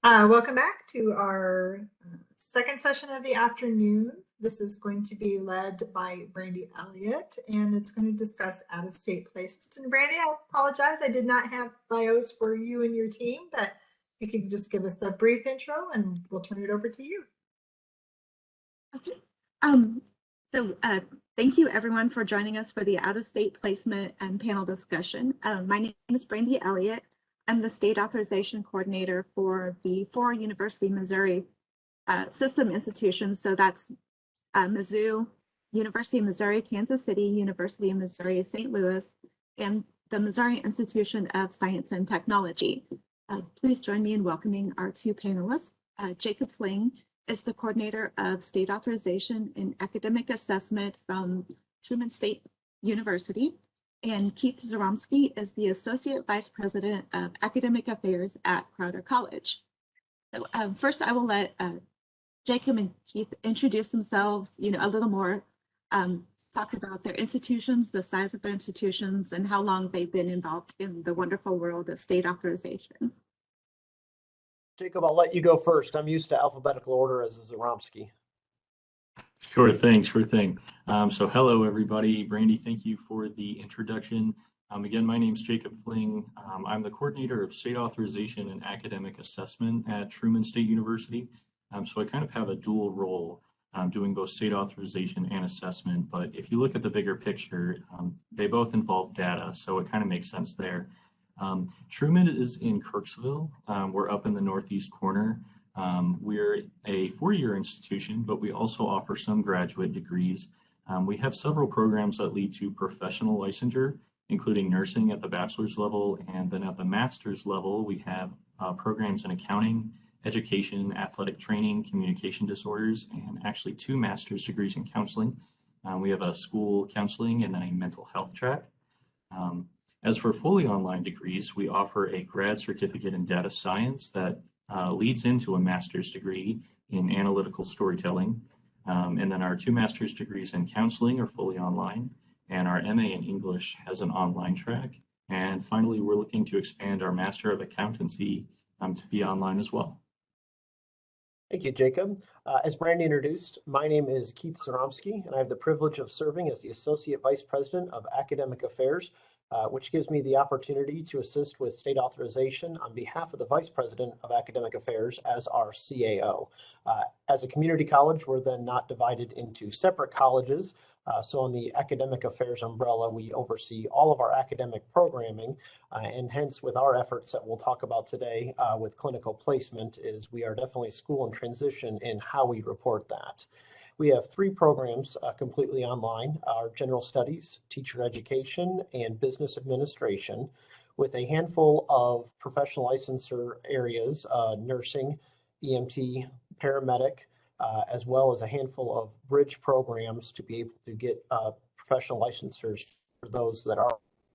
Welcome back to our second session of the afternoon. This is going to be led by Brandie Elliot, and it's going to discuss out-of-state placements. And Brandie, I apologize, I did not have bios for you and your team, but you can just give us a brief intro and we'll turn it over to you. Okay. Thank you everyone for joining us for the out-of-state placement and panel discussion. My name is Brandie Elliot. I'm the state authorization coordinator for the 4 University of Missouri system institutions. So that's Mizzou, University of Missouri, Kansas City, University of Missouri, St. Louis, and the Missouri Institution of Science and Technology. Please join me in welcoming our 2 panelists. Jacob Fling is the coordinator of state authorization and academic assessment from Truman State University. And Keith Zoromski is the Associate Vice President of Academic Affairs at Crowder College. So first I will let Jacob and Keith introduce themselves, a little more, talk about their institutions, the size of their institutions, and how long they've been involved in the wonderful world of state authorization. Jacob, I'll let you go first. I'm used to alphabetical order as a Zoromski. Sure thing. So hello, everybody. Brandi, thank you for the introduction. Again, my name's Jacob Fling. I'm the coordinator of state authorization and academic assessment at Truman State University. So I kind of have a dual role doing both state authorization and assessment. But if you look at the bigger picture, they both involve data. So it kind of makes sense there. Truman is in Kirksville. We're up in the northeast corner. We're a 4-year institution, but we also offer some graduate degrees. We have several programs that lead to professional licensure, including nursing at the bachelor's level, and then at the master's level, we have programs in accounting, education, athletic training, communication disorders, and actually 2 master's degrees in counseling. We have a school counseling and then a mental health track. As for fully online degrees, we offer a grad certificate in data science that leads into a master's degree in analytical storytelling. And then our 2 master's degrees in counseling are fully online, and our MA in English has an online track. And finally, we're looking to expand our Master of Accountancy to be online as well. Thank you, Jacob. As Brandi introduced, my name is Keith Zoromski, and I have the privilege of serving as the Associate Vice President of Academic Affairs, which gives me the opportunity to assist with state authorization on behalf of the Vice President of Academic Affairs as our CAO. As a community college, we're then not divided into separate colleges. So on the academic affairs umbrella, we oversee all of our academic programming, and hence with our efforts that we'll talk about today with clinical placement is we are definitely school in transition in how we report that. We have 3 programs completely online: our general studies, teacher education, and business administration, with a handful of professional licensure areas, nursing, EMT, paramedic, as well as a handful of bridge programs to be able to get professional licensures for those that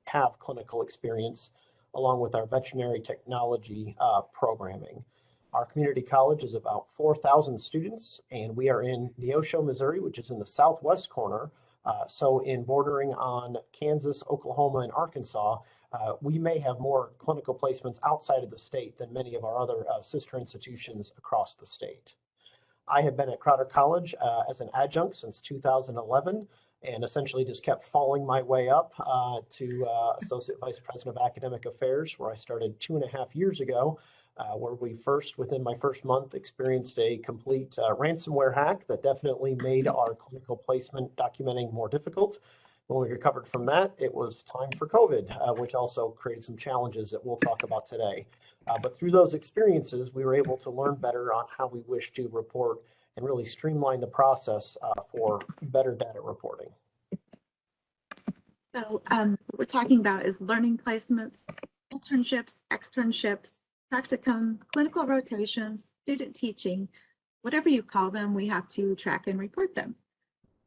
have clinical experience, along with our veterinary technology programming. Our community college is about 4,000 students, and we are in Neosho, Missouri, which is in the southwest corner. So in bordering on Kansas, Oklahoma, and Arkansas, we may have more clinical placements outside of the state than many of our other sister institutions across the state. I have been at Crowder College as an adjunct since 2011, and essentially just kept falling my way up to Associate Vice President of Academic Affairs, where I started 2.5 years ago, where we within my first month, experienced a complete ransomware hack that definitely made our clinical placement documenting more difficult. When we recovered from that, it was time for COVID, which also created some challenges that we'll talk about today. But through those experiences, we were able to learn better on how we wish to report and really streamline the process for better data reporting. So what we're talking about is learning placements, internships, externships, practicum, clinical rotations, student teaching, whatever you call them, we have to track and report them.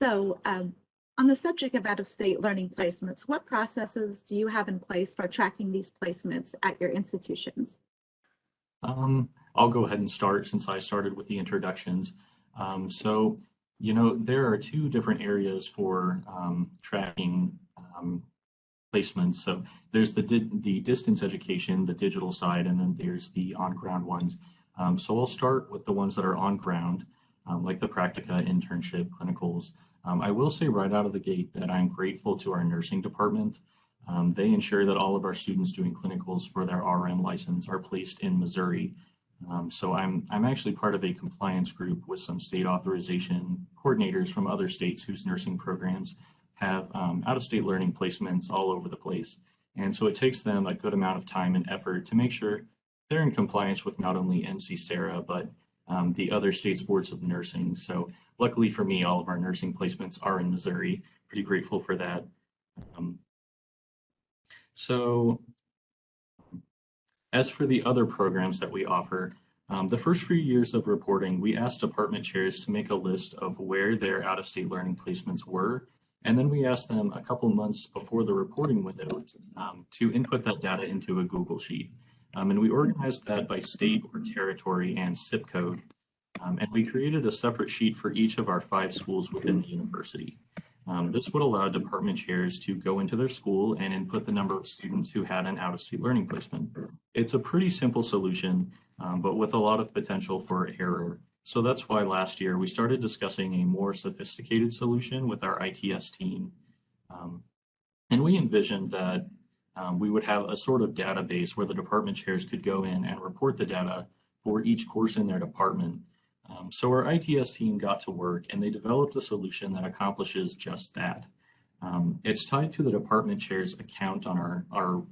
So on the subject of out-of-state learning placements, what processes do you have in place for tracking these placements at your institutions? I'll go ahead and start since I started with the introductions. So, there are 2 different areas for tracking placements. So there's the distance education, the digital side, and then there's the on-ground ones. So I'll start with the ones that are on ground, like the practica, internship, clinicals. I will say right out of the gate that I'm grateful to our nursing department. They ensure that all of our students doing clinicals for their RN license are placed in Missouri. So I'm actually part of a compliance group with some state authorization coordinators from other states whose nursing programs have out-of-state learning placements all over the place. And so it takes them a good amount of time and effort to make sure they're in compliance with not only SARA, but the other states' boards of nursing. So luckily for me, all of our nursing placements are in Missouri. Pretty grateful for that. So as for the other programs that we offer, the first few years of reporting, we asked department chairs to make a list of where their out-of-state learning placements were. And then we asked them a couple months before the reporting window to input that data into a Google Sheet. And we organized that by state or territory and zip code. And we created a separate sheet for each of our 5 schools within the university. This would allow department chairs to go into their school and input the number of students who had an out-of-state learning placement. It's a pretty simple solution, but with a lot of potential for error. So that's why last year we started discussing a more sophisticated solution with our ITS team. And we envisioned that we would have a sort of database where the department chairs could go in and report the data for each course in their department. So our ITS team got to work and they developed a solution that accomplishes just that. It's tied to the department chair's account on our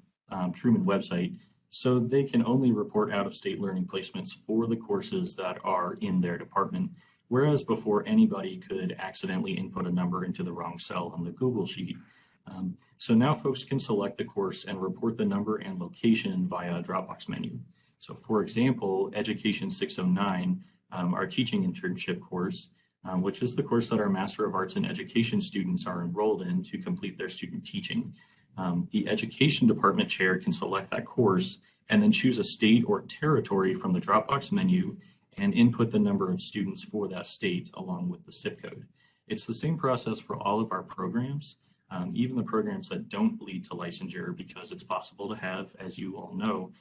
Truman website, so they can only report out-of-state learning placements for the courses that are in their department, whereas before anybody could accidentally input a number into the wrong cell on the Google Sheet. So now folks can select the course and report the number and location via a Dropbox menu. So for example, Education 609, our teaching internship course, which is the course that our Master of Arts in Education students are enrolled in to complete their student teaching. The education department chair can select that course and then choose a state or territory from the Dropbox menu and input the number of students for that state along with the zip code. It's the same process for all of our programs, even the programs that don't lead to licensure, because it's possible to have, as you all know,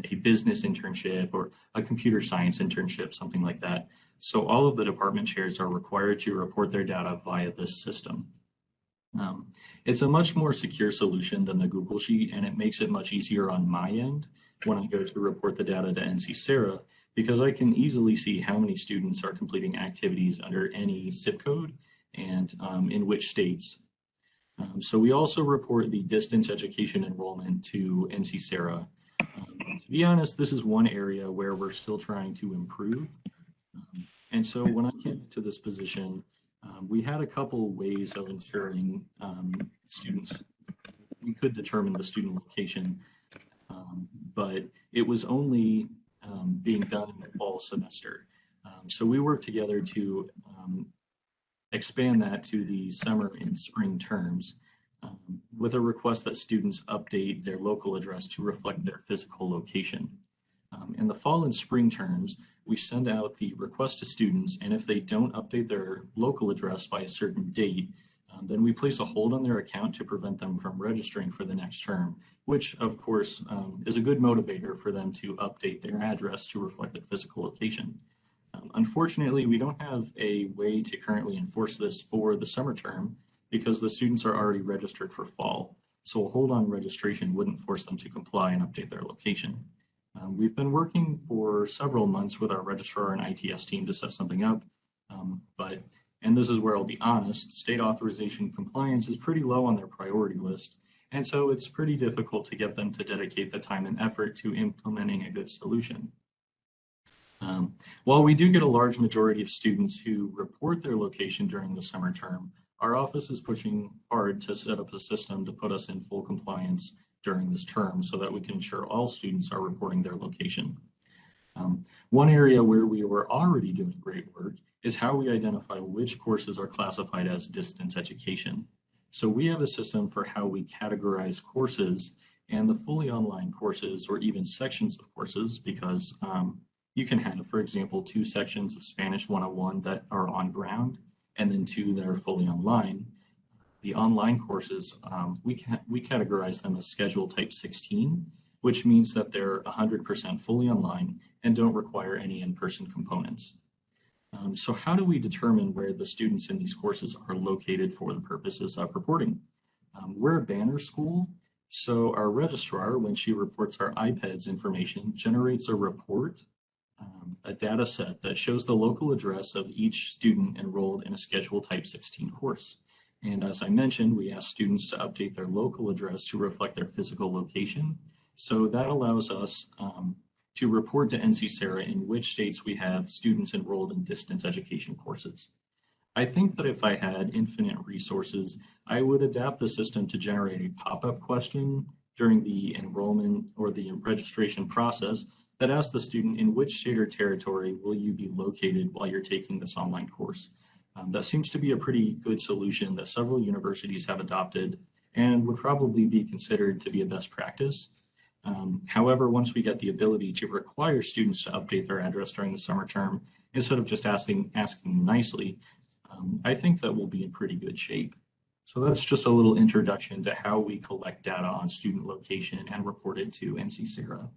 a business internship or a computer science internship, something like that. So all of the department chairs are required to report their data via this system. It's a much more secure solution than the Google Sheet, and it makes it much easier on my end when I go to report the data to SARA, because I can easily see how many students are completing activities under any zip code and in which states. So we also report the distance education enrollment to SARA. To be honest, this is one area where we're still trying to improve. And so when I came into this position, we had a couple ways of ensuring students, we could determine the student location, but it was only being done in the fall semester. So we worked together to expand that to the summer and spring terms with a request that students update their local address to reflect their physical location. In the fall and spring terms, we send out the request to students, and if they don't update their local address by a certain date, then we place a hold on their account to prevent them from registering for the next term, which of course is a good motivator for them to update their address to reflect their physical location. Unfortunately, we don't have a way to currently enforce this for the summer term because the students are already registered for fall. So a hold on registration wouldn't force them to comply and update their location. We've been working for several months with our registrar and ITS team to set something up, and this is where I'll be honest, state authorization compliance is pretty low on their priority list, and so it's pretty difficult to get them to dedicate the time and effort to implementing a good solution. While we do get a large majority of students who report their location during the summer term, our office is pushing hard to set up a system to put us in full compliance during this term so that we can ensure all students are reporting their location. One area where we were already doing great work is how we identify which courses are classified as distance education. So we have a system for how we categorize courses, and the fully online courses, or even sections of courses, because you can have, for example, 2 sections of Spanish 101 that are on ground, and then 2 that are fully online. The online courses, we categorize them as schedule type 16, which means that they're 100% fully online and don't require any in-person components. So how do we determine where the students in these courses are located for the purposes of reporting? We're a banner school, so our registrar, when she reports our iPads information, generates a report, a data set that shows the local address of each student enrolled in a Schedule Type 16 course. And as I mentioned, we ask students to update their local address to reflect their physical location. So that allows us to report to NC SARA in which states we have students enrolled in distance education courses. I think that if I had infinite resources, I would adapt the system to generate a pop-up question during the enrollment or the registration process that asks the student in which state or territory will you be located while you're taking this online course. That seems to be a pretty good solution that several universities have adopted and would probably be considered to be a best practice. However, once we get the ability to require students to update their address during the summer term, instead of just asking nicely, I think that we'll be in pretty good shape. So that's just a little introduction to how we collect data on student location and report it to NC SARA.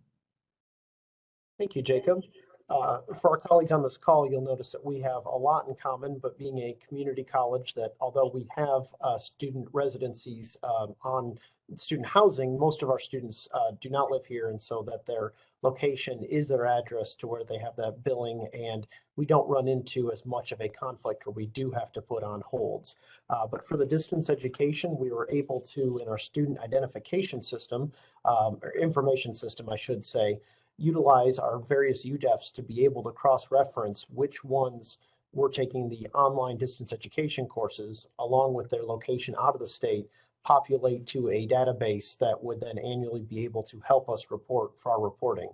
Thank you, Jacob. For our colleagues on this call, you'll notice that we have a lot in common, but being a community college that although we have student residencies on student housing, most of our students do not live here, and so that their location is their address to where they have that billing, and we don't run into as much of a conflict where we do have to put on holds. But for the distance education, we were able to, in our student identification system, or information system, I should say, utilize our various UDEFs to be able to cross-reference which ones were taking the online distance education courses along with their location out of the state, populate to a database that would then annually be able to help us report for our reporting.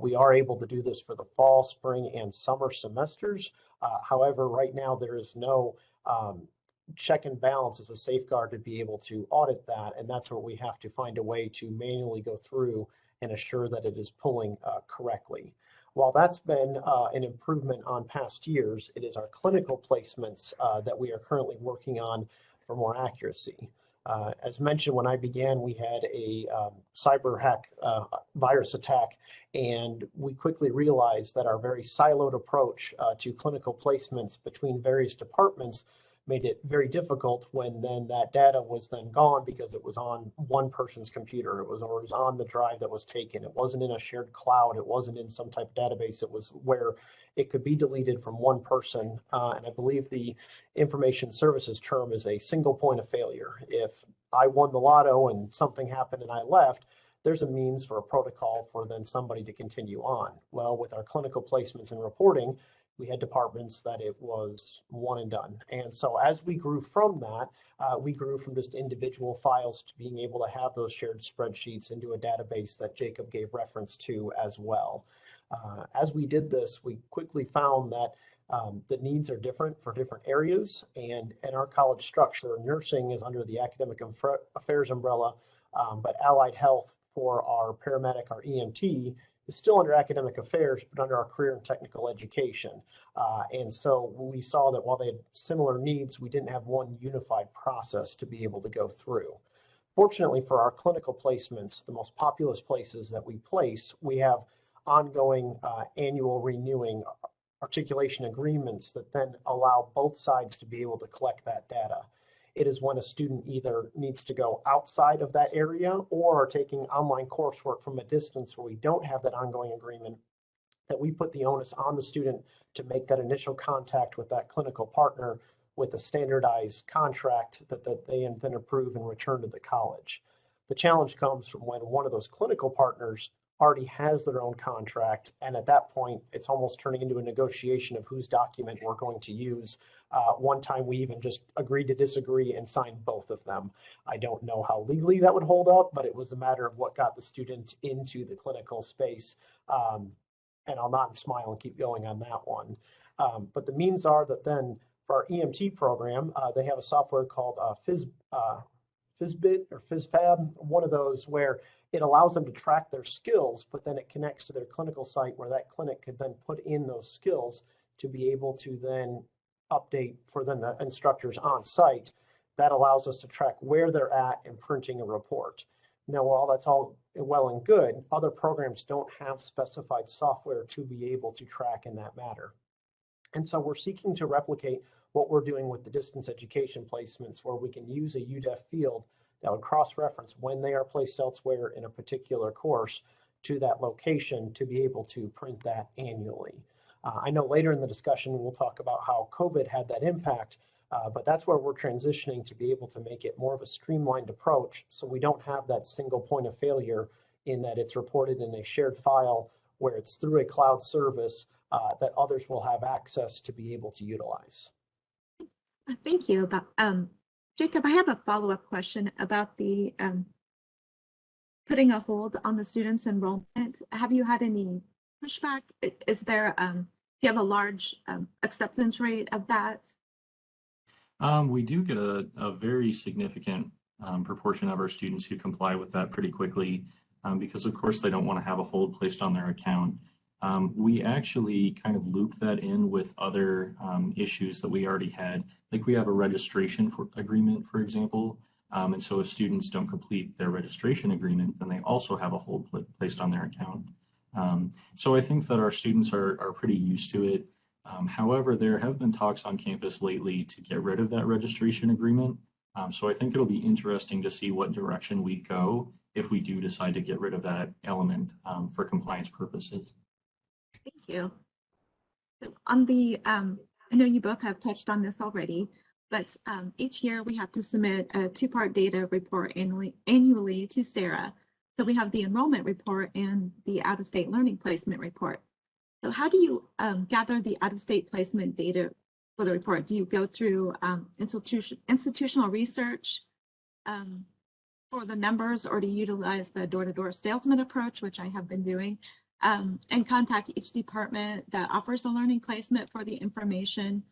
We are able to do this for the fall, spring, and summer semesters. However, right now there is no check and balance as a safeguard to be able to audit that, and that's where we have to find a way to manually go through and assure that it is pulling correctly. While that's been an improvement on past years, it is our clinical placements that we are currently working on for more accuracy. As mentioned, when I began, we had a cyber hack virus attack, and we quickly realized that our very siloed approach to clinical placements between various departments made it very difficult when then that data was then gone because it was on one person's computer. It was on the drive that was taken. It wasn't in a shared cloud. It wasn't in some type of database. It was where it could be deleted from one person. And I believe the information services term is a single point of failure. If I won the lotto and something happened and I left, there's a means for a protocol for then somebody to continue on. Well, with our clinical placements and reporting, we had departments that it was one and done. And so as we grew from that, we grew from just individual files to being able to have those shared spreadsheets into a database that Jacob gave reference to as well. As we did this, we quickly found that the needs are different for different areas. And in our college structure, nursing is under the academic affairs umbrella, but allied health for our paramedic, our EMT, is still under academic affairs, but under our career and technical education. And so we saw that while they had similar needs, we didn't have one unified process to be able to go through. Fortunately for our clinical placements, the most populous places that we place, we have ongoing annual renewing articulation agreements that then allow both sides to be able to collect that data. It is when a student either needs to go outside of that area or are taking online coursework from a distance where we don't have that ongoing agreement that we put the onus on the student to make that initial contact with that clinical partner with a standardized contract that they then approve and return to the college. The challenge comes from when one of those clinical partners already has their own contract, and at that point, it's almost turning into a negotiation of whose document we're going to use. One time we even just agreed to disagree and signed both of them. I don't know how legally that would hold up, but it was a matter of what got the student into the clinical space. And I'll nod and smile and keep going on that one. But the means are that then for our EMT program, they have a software called Fizbit or FizFab, one of those where it allows them to track their skills, but then it connects to their clinical site where that clinic could then put in those skills to be able to then update for then the instructors on site. That allows us to track where they're at and printing a report. Now, while that's all well and good, other programs don't have specified software to be able to track in that matter. And so we're seeking to replicate what we're doing with the distance education placements, where we can use a UDEF field that would cross-reference when they are placed elsewhere in a particular course to that location to be able to print that annually. I know later in the discussion, we'll talk about how COVID had that impact, but that's where we're transitioning to be able to make it more of a streamlined approach, so we don't have that single point of failure in that it's reported in a shared file where it's through a cloud service that others will have access to be able to utilize. Thank you. Jacob, I have a follow-up question about the putting a hold on the students' enrollment. Have you had any pushback? Is there, do you have a large acceptance rate of that? We do get a very significant proportion of our students who comply with that pretty quickly because, of course, they don't want to have a hold placed on their account. We actually kind of loop that in with other issues that we already had. Like we have a registration agreement, for example. And so if students don't complete their registration agreement, then they also have a hold placed on their account. So I think that our students are pretty used to it. However, there have been talks on campus lately to get rid of that registration agreement. So I think it'll be interesting to see what direction we go if we do decide to get rid of that element for compliance purposes. Thank you. So on the, I know you both have touched on this already, but each year we have to submit a two-part data report annually to SARA. So we have the enrollment report and the out-of-state learning placement report. So how do you gather the out-of-state placement data for the report? Do you go through institutional research for the numbers, or do you utilize the door-to-door salesman approach, which I have been doing, and contact each department that offers a learning placement for the information?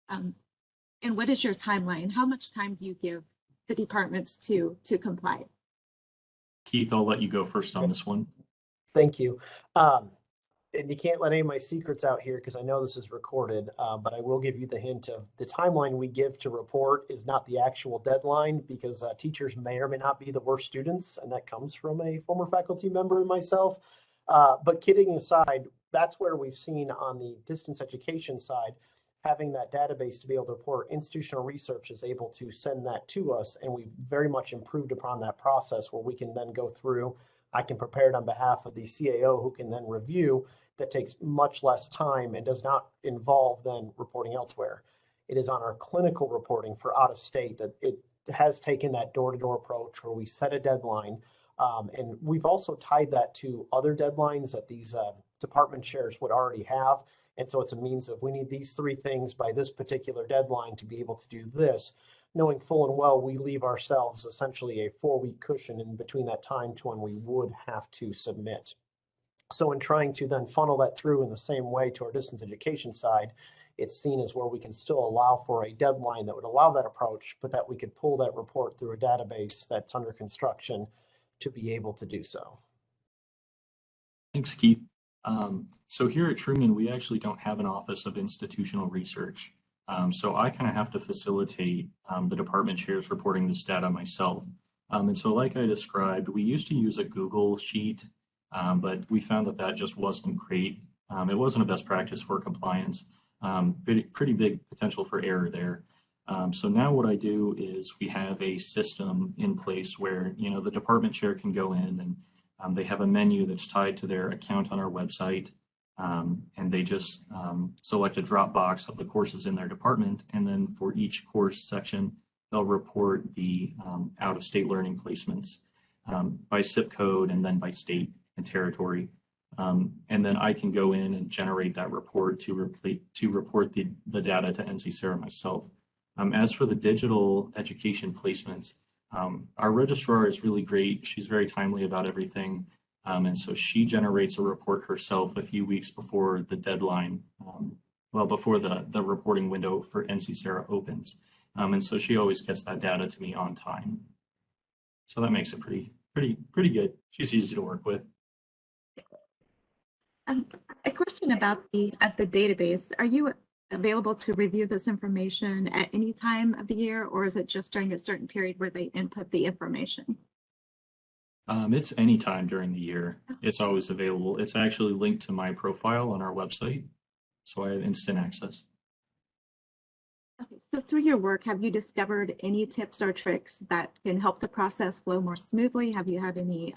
And what is your timeline? How much time do you give the departments to comply? Keith, I'll let you go first on this one. Thank you. And you can't let any of my secrets out here because I know this is recorded, but I will give you the hint of the timeline we give to report is not the actual deadline because teachers may or may not be the worst students, and that comes from a former faculty member and myself. But kidding aside, that's where we've seen on the distance education side, having that database to be able to report. Institutional research is able to send that to us, and we've very much improved upon that process where we can then go through. I can prepare it on behalf of the CAO who can then review. That takes much less time and does not involve then reporting elsewhere. It is on our clinical reporting for out of state that it has taken that door-to-door approach where we set a deadline. And we've also tied that to other deadlines that these department chairs would already have. And so it's a means of we need these three things by this particular deadline to be able to do this, knowing full and well we leave ourselves essentially a 4-week cushion in between that time to when we would have to submit. So in trying to then funnel that through in the same way to our distance education side, it's seen as where we can still allow for a deadline that would allow that approach, but that we could pull that report through a database that's under construction to be able to do so. Thanks, Keith. So here at Truman, we actually don't have an office of institutional research. So I kind of have to facilitate the department chairs reporting this data myself. And so like I described, we used to use a Google sheet, but we found that that just wasn't great. It wasn't a best practice for compliance. Pretty big potential for error there. So now what I do is we have a system in place where, you know, the department chair can go in and they have a menu that's tied to their account on our website. And they just select a drop box of the courses in their department. And then for each course section, they'll report the out-of-state learning placements by zip code and then by state and territory. And then I can go in and generate that report to report the data to NC SARA myself. As for the digital education placements, our registrar is really great. She's very timely about everything. And so she generates a report herself a few weeks before the deadline, before the reporting window for NC SARA opens. And so she always gets that data to me on time. So that makes it pretty good. She's easy to work with. A question about the database. Are you available to review this information at any time of the year, or is it just during a certain period where they input the information? It's anytime during the year. It's always available. It's actually linked to my profile on our website, so I have instant access. Okay, so through your work, have you discovered any tips or tricks that can help the process flow more smoothly? Have you had any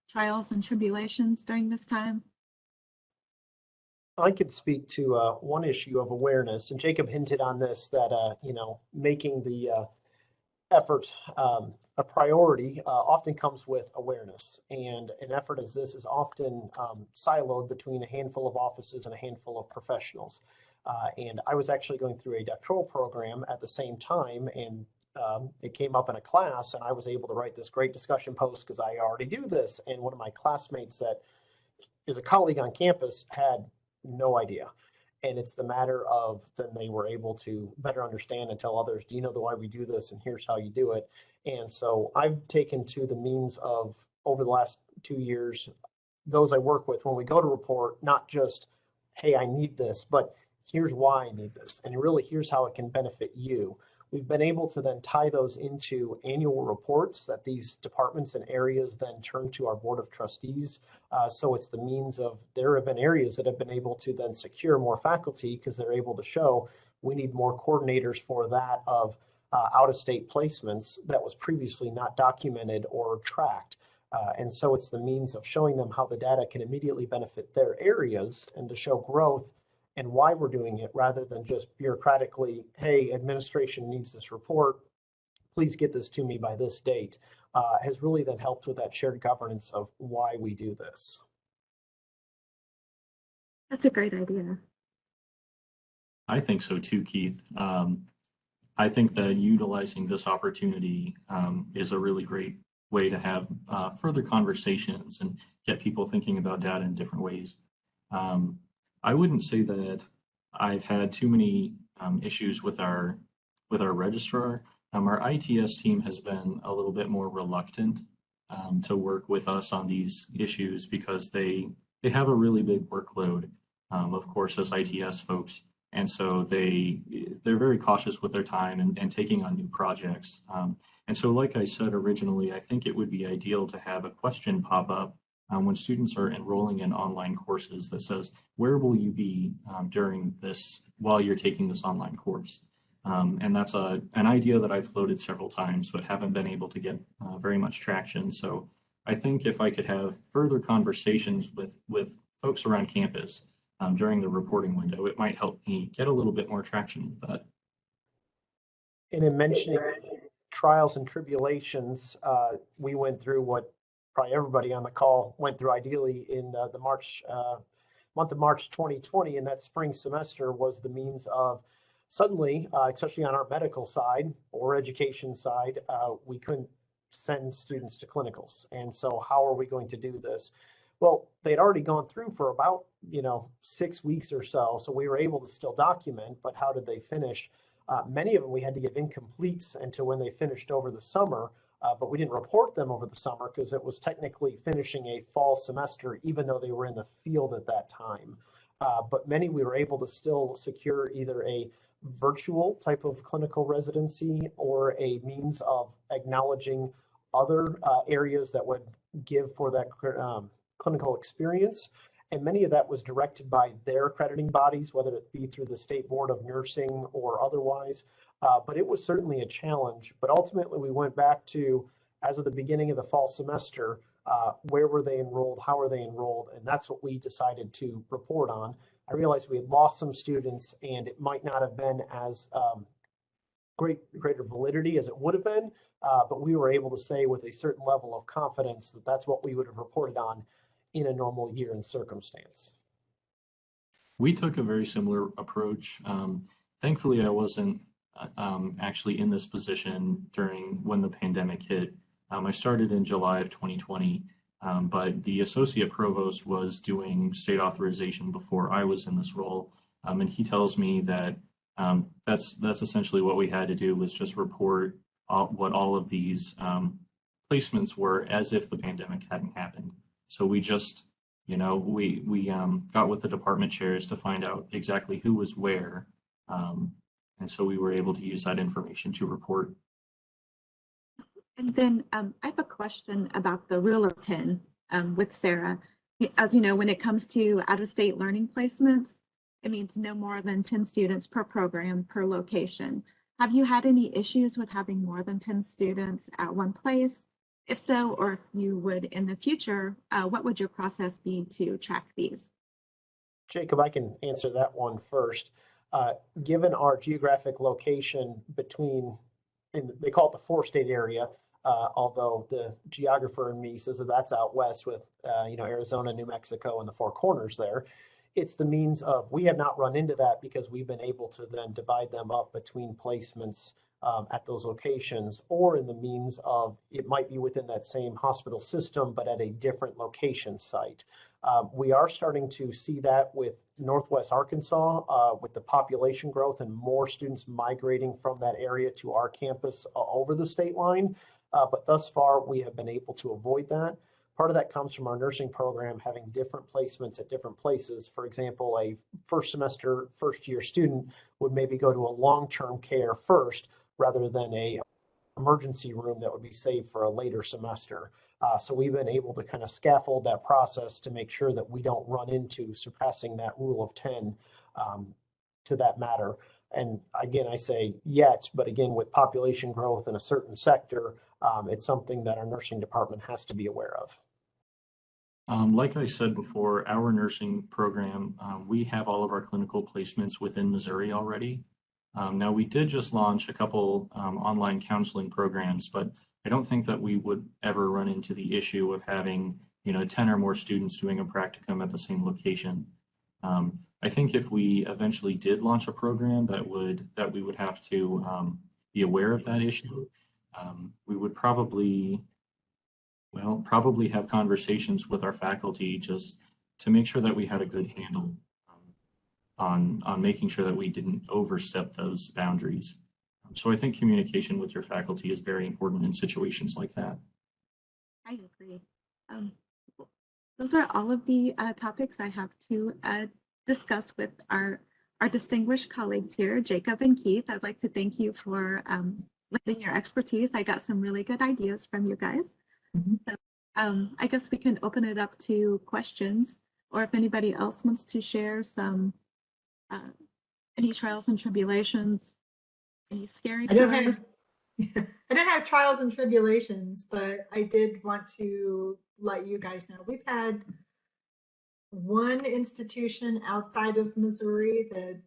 trials and tribulations during this time? I could speak to one issue of awareness, and Jacob hinted on this, that making the effort a priority often comes with awareness, and an effort as this is often siloed between a handful of offices and a handful of professionals. And I was actually going through a doctoral program at the same time, and it came up in a class, and I was able to write this great discussion post because I already do this. And one of my classmates that is a colleague on campus had no idea. And it's the matter of then they were able to better understand and tell others, do you know why we do this? And here's how you do it. And so I've taken to the means of, over the last 2 years, those I work with, when we go to report, not just, hey, I need this, but here's why I need this. And really, here's how it can benefit you. We've been able to then tie those into annual reports that these departments and areas then turn to our board of trustees. So it's the means of, there have been areas that have been able to then secure more faculty because they're able to show we need more coordinators for that of out-of-state placements that was previously not documented or tracked. And so it's the means of showing them how the data can immediately benefit their areas and to show growth and why we're doing it, rather than just bureaucratically, hey, administration needs this report, please get this to me by this date, has really then helped with that shared governance of why we do this. That's a great idea. I think so too, Keith. I think that utilizing this opportunity is a really great way to have further conversations and get people thinking about data in different ways. I wouldn't say that I've had too many issues with our registrar. Our ITS team has been a little bit more reluctant to work with us on these issues because they have a really big workload, of course, as ITS folks. And so they're very cautious with their time and taking on new projects. And so, like I said originally, I think it would be ideal to have a question pop up when students are enrolling in online courses that says, where will you be during this, while you're taking this online course? And that's an idea that I've floated several times, but haven't been able to get very much traction. So I think if I could have further conversations with folks around campus during the reporting window, it might help me get a little bit more traction with that. And in mentioning trials and tribulations, we went through what probably everybody on the call went through ideally in the month of March 2020, and that spring semester was the means of suddenly, especially on our medical side or education side, we couldn't send students to clinicals. And so how are we going to do this? Well, they'd already gone through for about 6 weeks or so, so we were able to still document, but how did they finish? Many of them we had to give incompletes until when they finished over the summer, but we didn't report them over the summer because it was technically finishing a fall semester, even though they were in the field at that time. But many we were able to still secure either a virtual type of clinical residency or a means of acknowledging other areas that would give for that clinical experience. And many of that was directed by their accrediting bodies, whether it be through the State Board of Nursing or otherwise. But it was certainly a challenge. But ultimately, we went back to, as of the beginning of the fall semester, where were they enrolled? How are they enrolled? And that's what we decided to report on. I realized we had lost some students, and it might not have been as greater validity as it would have been, but we were able to say with a certain level of confidence that that's what we would have reported on in a normal year and circumstance. We took a very similar approach. Thankfully, I wasn't actually in this position during when the pandemic hit. I started in July of 2020, but the associate provost was doing state authorization before I was in this role. And he tells me that that's essentially what we had to do, was just report what all of these placements were as if the pandemic hadn't happened. So we just, we got with the department chairs to find out exactly who was where. And so we were able to use that information to report. And then I have a question about the rule of 10 with SARA. As you know, when it comes to out-of-state learning placements, it means no more than 10 students per program per location. Have you had any issues with having more than 10 students at one place? If so, or if you would in the future, what would your process be to track these? Jacob, I can answer that one first. Given our geographic location between, and they call it the four-state area, although the geographer in me says that that's out west with, Arizona, New Mexico, and the Four Corners there. It's the means of, we have not run into that because we've been able to then divide them up between placements at those locations, or in the means of, it might be within that same hospital system, but at a different location site. We are starting to see that with Northwest Arkansas, with the population growth and more students migrating from that area to our campus over the state line. But thus far, we have been able to avoid that. Part of that comes from our nursing program having different placements at different places. For example, a first semester, first year student would maybe go to a long-term care first rather than a emergency room that would be saved for a later semester. So we've been able to kind of scaffold that process to make sure that we don't run into surpassing that rule of 10 to that matter. And again, I say yet, but again, with population growth in a certain sector, it's something that our nursing department has to be aware of. Like I said before, our nursing program, we have all of our clinical placements within Missouri already. Now, we did just launch a couple online counseling programs, but I don't think that we would ever run into the issue of having 10 or more students doing a practicum at the same location. I think if we eventually did launch a program that we would have to be aware of that issue, we would probably have conversations with our faculty just to make sure that we had a good handle on making sure that we didn't overstep those boundaries. So I think communication with your faculty is very important in situations like that. I agree. Those are all of the topics I have to discuss with our distinguished colleagues here, Jacob and Keith. I'd like to thank you for lending your expertise. I got some really good ideas from you guys. Mm-hmm. So, I guess we can open it up to questions, or if anybody else wants to share some any trials and tribulations, any scary stories. I don't have trials and tribulations, but I did want to let you guys know we've had one institution outside of Missouri that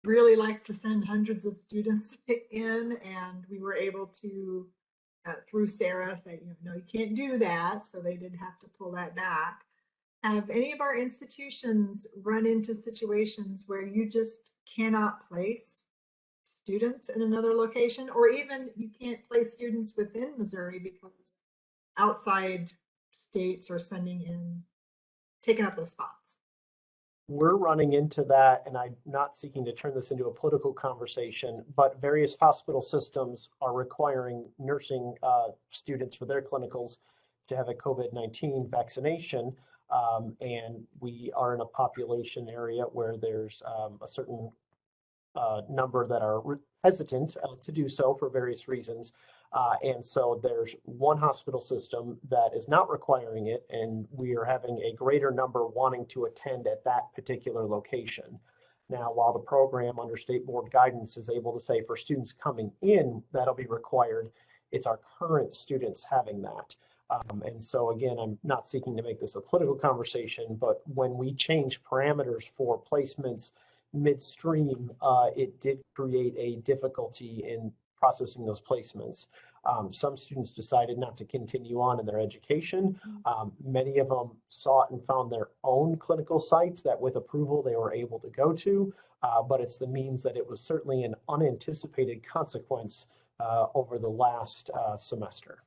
really liked to send hundreds of students in, and we were able to, through SARA, say, no, you can't do that. So they did have to pull that back. Have any of our institutions run into situations where you just cannot place students in another location, or even you can't place students within Missouri because outside states are taking up those spots? We're running into that, and I'm not seeking to turn this into a political conversation, but various hospital systems are requiring nursing students for their clinicals to have a COVID-19 vaccination. And we are in a population area where there's a certain number that are hesitant to do so for various reasons. And so there's one hospital system that is not requiring it, and we are having a greater number wanting to attend at that particular location. Now, while the program under state board guidance is able to say for students coming in, that'll be required, it's our current students having that. And so again, I'm not seeking to make this a political conversation, but when we change parameters for placements midstream, it did create a difficulty in processing those placements. Some students decided not to continue on in their education. Many of them sought and found their own clinical sites that with approval they were able to go to, but it's the means that it was certainly an unanticipated consequence over the last semester.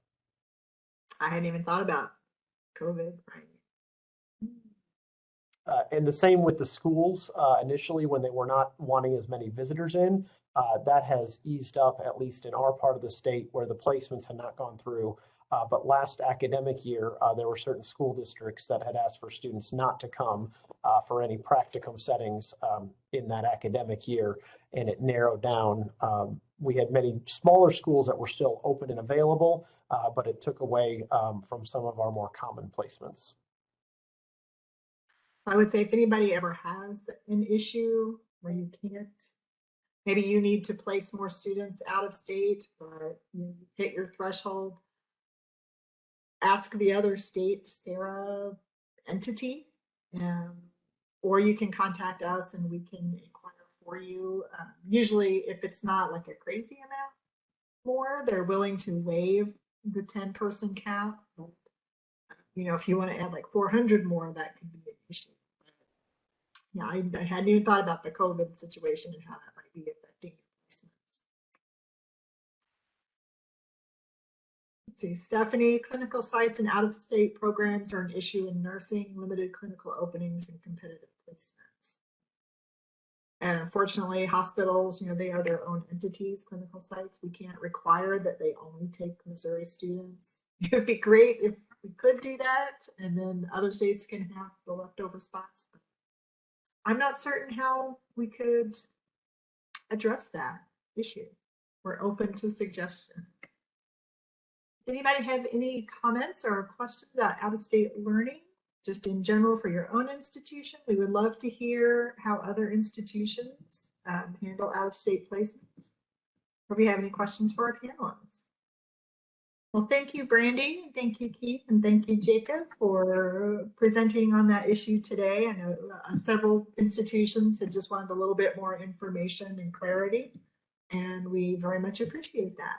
I hadn't even thought about COVID, right? And the same with the schools. Initially, when they were not wanting as many visitors in, that has eased up, at least in our part of the state where the placements had not gone through. But last academic year, there were certain school districts that had asked for students not to come for any practicum settings in that academic year, and it narrowed down. We had many smaller schools that were still open and available, but it took away from some of our more common placements. I would say if anybody ever has an issue where you can't, maybe you need to place more students out of state, but you hit your threshold, ask the other state SARA entity, or you can contact us and we can inquire for you. Usually if it's not like a crazy amount more, they're willing to waive the 10-person cap. But, you know, if you want to add like 400 more, that could be an issue. Yeah, I hadn't even thought about the COVID situation and how that might be affecting placements. Let's see, Stephanie, clinical sites and out-of-state programs are an issue in nursing, limited clinical openings and competitive placements. And unfortunately, hospitals, you know, they are their own entities, clinical sites. We can't require that they only take Missouri students. It would be great if we could do that, and then other states can have the leftover spots. But I'm not certain how we could address that issue. We're open to suggestion. Does anybody have any comments or questions about out-of-state learning, just in general for your own institution? We would love to hear how other institutions handle out-of-state placements. Or if you have any questions for our panelists. Well, thank you, Brandi, thank you, Keith, and thank you, Jacob, for presenting on that issue today. I know several institutions had just wanted a little bit more information and clarity, and we very much appreciate that.